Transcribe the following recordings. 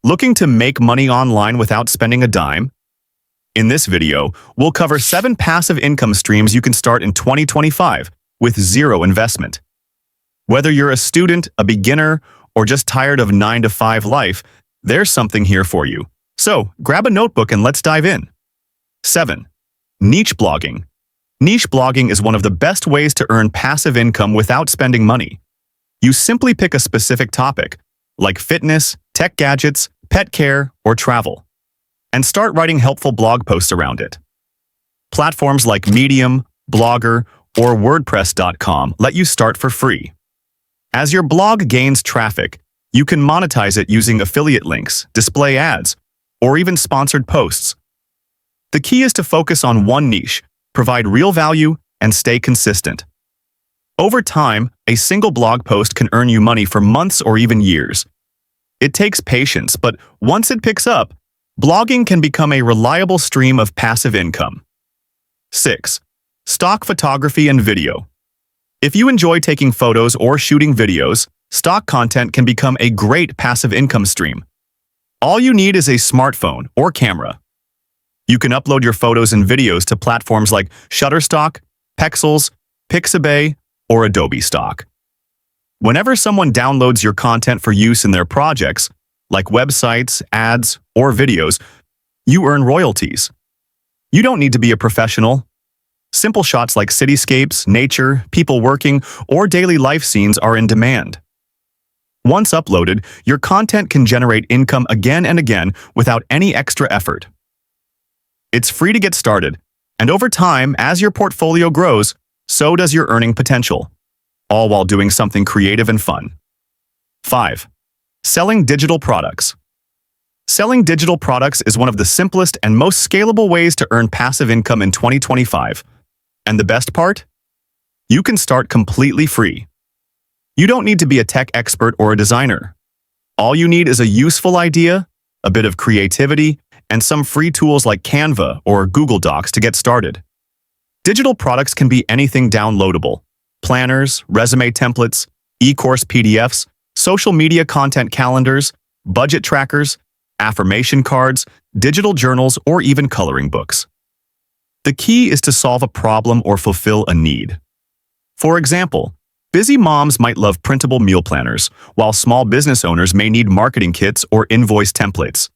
Looking to make money online without spending a dime? In this video, we'll cover 7 passive income streams you can start in 2025 with zero investment. Whether you're a student, a beginner, or just tired of 9-to-5 life, there's something here for you. So, grab a notebook and let's dive in. 7. Niche blogging. Niche blogging is one of the best ways to earn passive income without spending money. You simply pick a specific topic, like fitness, tech gadgets, pet care, or travel, and start writing helpful blog posts around it. Platforms like Medium, Blogger, or WordPress.com let you start for free. As your blog gains traffic, you can monetize it using affiliate links, display ads, or even sponsored posts. The key is to focus on one niche, provide real value, and stay consistent. Over time, a single blog post can earn you money for months or even years. It takes patience, but once it picks up, blogging can become a reliable stream of passive income. 6. Stock photography and video. If you enjoy taking photos or shooting videos, stock content can become a great passive income stream. All you need is a smartphone or camera. You can upload your photos and videos to platforms like Shutterstock, Pexels, Pixabay, or Adobe Stock. Whenever someone downloads your content for use in their projects, like websites, ads, or videos, you earn royalties. You don't need to be a professional. Simple shots like cityscapes, nature, people working, or daily life scenes are in demand. Once uploaded, your content can generate income again and again without any extra effort. It's free to get started, and over time, as your portfolio grows, so does your earning potential, all while doing something creative and fun. 5. Selling digital products. Selling digital products is one of the simplest and most scalable ways to earn passive income in 2025. And the best part? You can start completely free. You don't need to be a tech expert or a designer. All you need is a useful idea, a bit of creativity, and some free tools like Canva or Google Docs to get started. Digital products can be anything downloadable: planners, resume templates, e-course PDFs, social media content calendars, budget trackers, affirmation cards, digital journals, or even coloring books. The key is to solve a problem or fulfill a need. For example, busy moms might love printable meal planners, while small business owners may need marketing kits or invoice templates.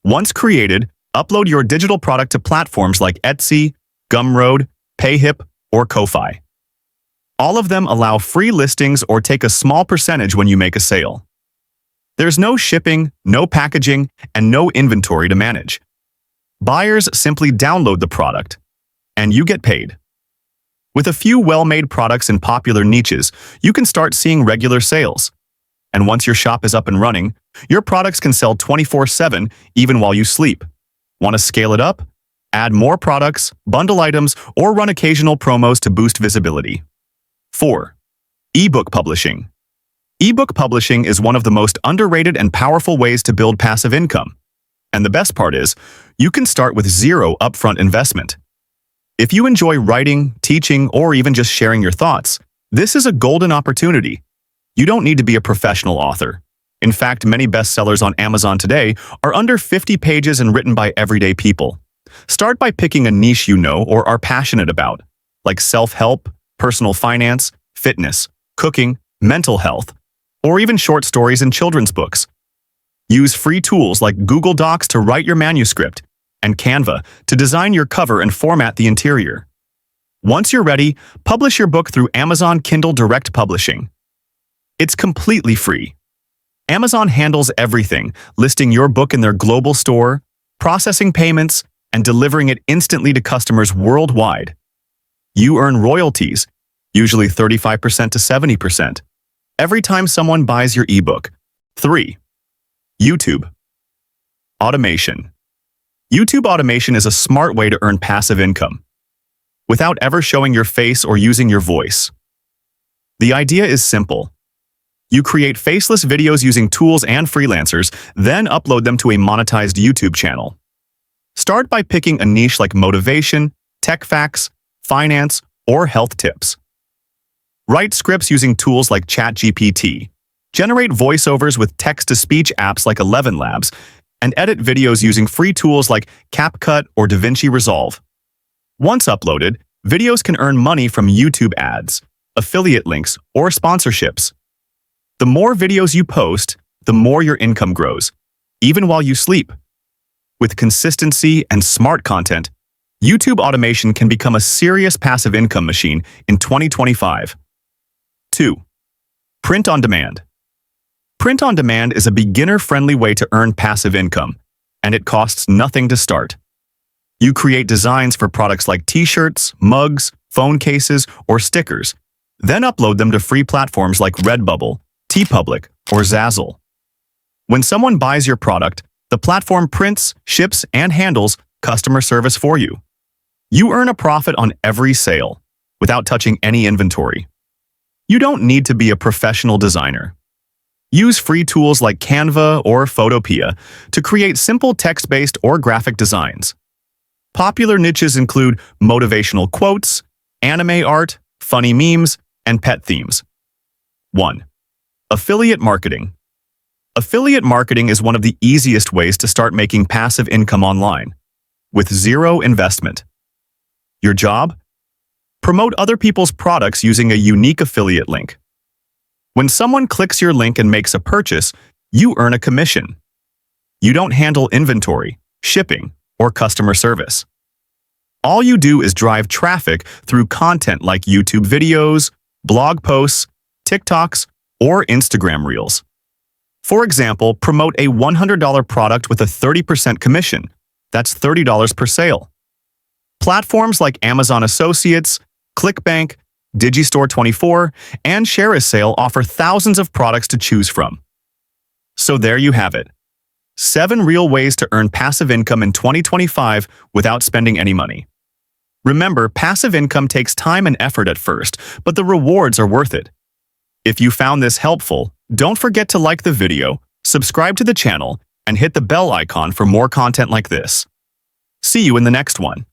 Once created, upload your digital product to platforms like Etsy, Gumroad, Payhip, or Ko-Fi. All of them allow free listings or take a small percentage when you make a sale. There's no shipping, no packaging, and no inventory to manage. Buyers simply download the product, and you get paid. With a few well-made products in popular niches, you can start seeing regular sales. And once your shop is up and running, your products can sell 24/7 even while you sleep. Want to scale it up? Add more products, bundle items, or run occasional promos to boost visibility. 4. Ebook publishing. Ebook publishing is one of the most underrated and powerful ways to build passive income. And the best part is, you can start with zero upfront investment. If you enjoy writing, teaching, or even just sharing your thoughts, this is a golden opportunity. You don't need to be a professional author. In fact, many bestsellers on Amazon today are under 50 pages and written by everyday people. Start by picking a niche you know or are passionate about, like self-help, personal finance, fitness, cooking, mental health, or even short stories and children's books. Use free tools like Google Docs to write your manuscript and Canva to design your cover and format the interior. Once you're ready, publish your book through Amazon Kindle Direct Publishing. It's completely free. Amazon handles everything, listing your book in their global store, processing payments, and delivering it instantly to customers worldwide. You earn royalties, usually 35% to 70%, every time someone buys your ebook. 3. YouTube automation. YouTube automation is a smart way to earn passive income without ever showing your face or using your voice. The idea is simple. You create faceless videos using tools and freelancers, then upload them to a monetized YouTube channel. Start by picking a niche like motivation, tech facts, finance, or health tips. Write scripts using tools like ChatGPT, Generate voiceovers with text-to-speech apps like 11 Labs, and edit videos using free tools like CapCut or DaVinci Resolve. Once uploaded, videos can earn money from YouTube ads, affiliate links, or sponsorships. The more videos you post, the more your income grows, even while you sleep. With consistency and smart content, YouTube automation can become a serious passive income machine in 2025. 2. Print on demand. Print on demand is a beginner-friendly way to earn passive income, and it costs nothing to start. You create designs for products like t-shirts, mugs, phone cases, or stickers, then upload them to free platforms like Redbubble, TeePublic, or Zazzle. When someone buys your product, the platform prints, ships, and handles customer service for you. You earn a profit on every sale, without touching any inventory. You don't need to be a professional designer. Use free tools like Canva or Photopea to create simple text-based or graphic designs. Popular niches include motivational quotes, anime art, funny memes, and pet themes. 1. Affiliate marketing. Affiliate marketing is one of the easiest ways to start making passive income online, with zero investment. Your job? Promote other people's products using a unique affiliate link. When someone clicks your link and makes a purchase, you earn a commission. You don't handle inventory, shipping, or customer service. All you do is drive traffic through content like YouTube videos, blog posts, TikToks, or Instagram Reels. For example, promote a $100 product with a 30% commission. That's $30 per sale. Platforms like Amazon Associates, ClickBank, Digistore24, and ShareASale offer thousands of products to choose from. So there you have it. 7 real ways to earn passive income in 2025 without spending any money. Remember, passive income takes time and effort at first, but the rewards are worth it. If you found this helpful, don't forget to like the video, subscribe to the channel, and hit the bell icon for more content like this. See you in the next one.